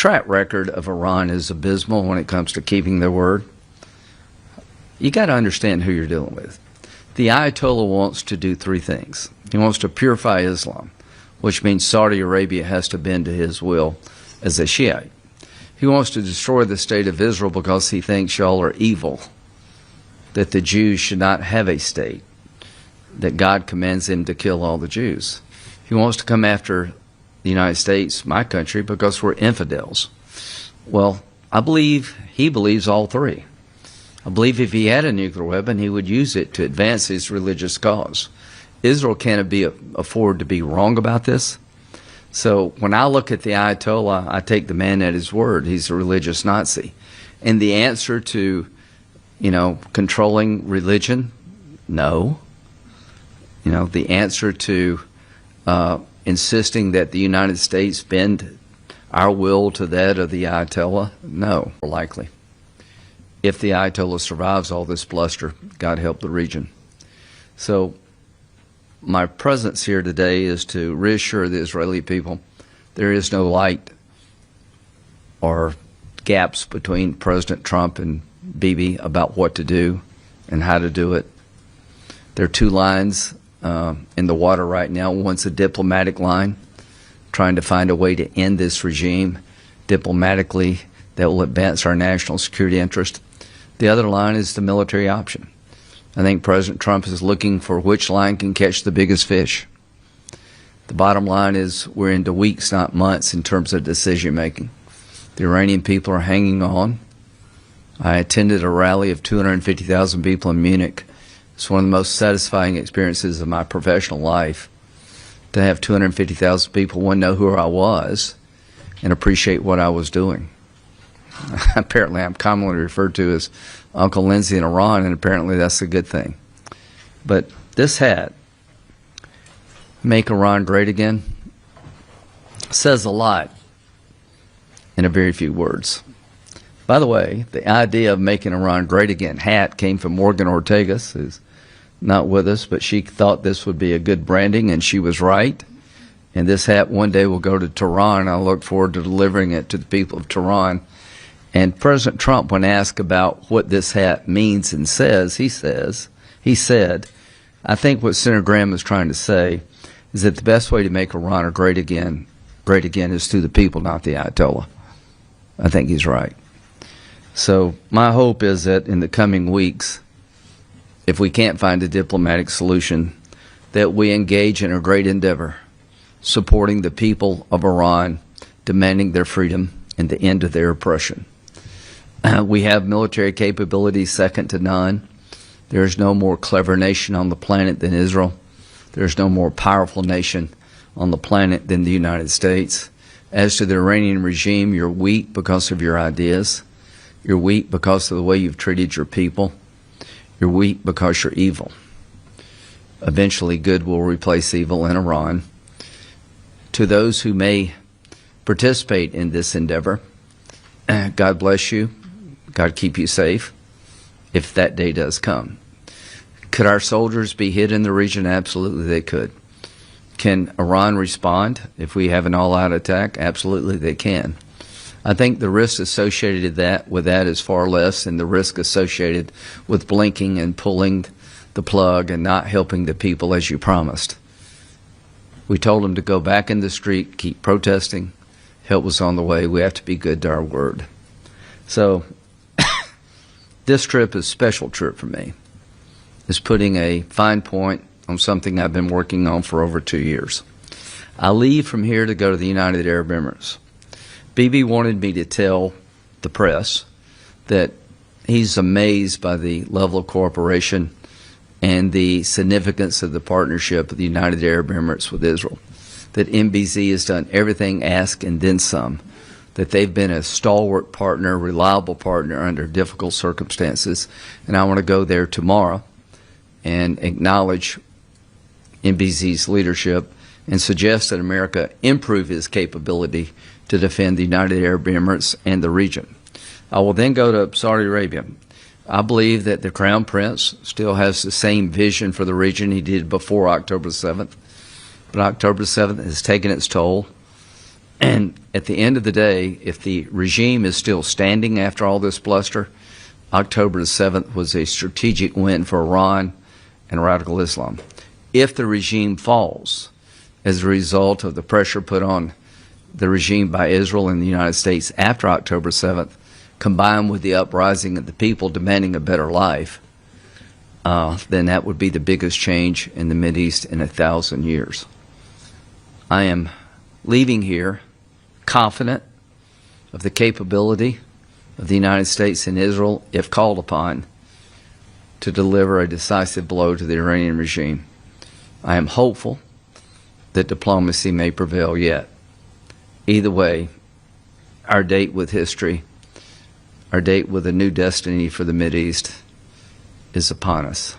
track record of Iran is abysmal when it comes to keeping their word. You got to understand who you're dealing with. The Ayatollah wants to do three things. He wants to purify Islam, which means Saudi Arabia has to bend to his will as a Shiite. He wants to destroy the state of Israel because he thinks y'all are evil, that the Jews should not have a state, that God commands him to kill all the Jews. He wants to come after the United States, my country, because we're infidels. Well, I believe he believes all three. I believe if he had a nuclear weapon, he would use it to advance his religious cause. Israel can't afford to be wrong about this. So when I look at the Ayatollah, I take the man at his word. He's a religious Nazi. And the answer to, controlling religion, no. The answer to insisting that the United States bend our will to that of the Ayatollah, no, likely. If the Ayatollah survives all this bluster, God help the region. So my presence here today is to reassure the Israeli people there is no light or gaps between President Trump and Bibi about what to do and how to do it. There are two lines in the water right now. One's a diplomatic line, trying to find a way to end this regime diplomatically that will advance our national security interest. The other line is the military option. I think President Trump is looking for which line can catch the biggest fish. The bottom line is we're into weeks, not months, in terms of decision making. The Iranian people are hanging on. I attended a rally of 250,000 people in Munich. It's one of the most satisfying experiences of my professional life, to have 250,000 people, one, know who I was and appreciate what I was doing. Apparently, I'm commonly referred to as Uncle Lindsay in Iran, and apparently that's a good thing. But this hat, Make Iran Great Again, says a lot in a very few words. By the way, the idea of making Iran great again hat came from Morgan Ortagus, who's not with us, but she thought this would be a good branding, and she was right. And this hat one day will go to Tehran. I look forward to delivering it to the people of Tehran. And President Trump, when asked about what this hat means and says, he said, I think what Senator Graham is trying to say is that the best way to make Iran great again is through the people, not the Ayatollah. I think he's right. So my hope is that in the coming weeks, if we can't find a diplomatic solution, that we engage in a great endeavor, supporting the people of Iran, demanding their freedom and the end of their oppression. We have military capabilities second to none. There is no more clever nation on the planet than Israel. There is no more powerful nation on the planet than the United States. As to the Iranian regime, you're weak because of your ideas. You're weak because of the way you've treated your people. You're weak because you're evil. Eventually, good will replace evil in Iran. To those who may participate in this endeavor, God bless you. God keep you safe, if that day does come. Could our soldiers be hit in the region? Absolutely, they could. Can Iran respond if we have an all-out attack? Absolutely, they can. I think the risk associated with that is far less than the risk associated with blinking and pulling the plug and not helping the people as you promised. We told them to go back in the street, keep protesting. Help was on the way. We have to be good to our word. So this trip is a special trip for me. It's putting a fine point on something I've been working on for over 2 years. I leave from here to go to the United Arab Emirates. Bibi wanted me to tell the press that he's amazed by the level of cooperation and the significance of the partnership of the United Arab Emirates with Israel, that MBZ has done everything asked and then some, that they've been a stalwart partner, reliable partner under difficult circumstances, and I want to go there tomorrow and acknowledge MBZ's leadership and suggest that America improve its capability to defend the United Arab Emirates and the region. I will then go to Saudi Arabia. I believe that the Crown Prince still has the same vision for the region he did before October 7th. But October 7th has taken its toll. And at the end of the day, if the regime is still standing after all this bluster, October the 7th was a strategic win for Iran and radical Islam. If the regime falls as a result of the pressure put on the regime by Israel and the United States after October 7th, combined with the uprising of the people demanding a better life, then that would be the biggest change in the Mideast in 1,000 years. I am leaving here confident of the capability of the United States and Israel, if called upon, to deliver a decisive blow to the Iranian regime. I am hopeful that diplomacy may prevail yet. Either way, our date with history, our date with a new destiny for the Mideast is upon us.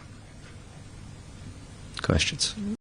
Questions?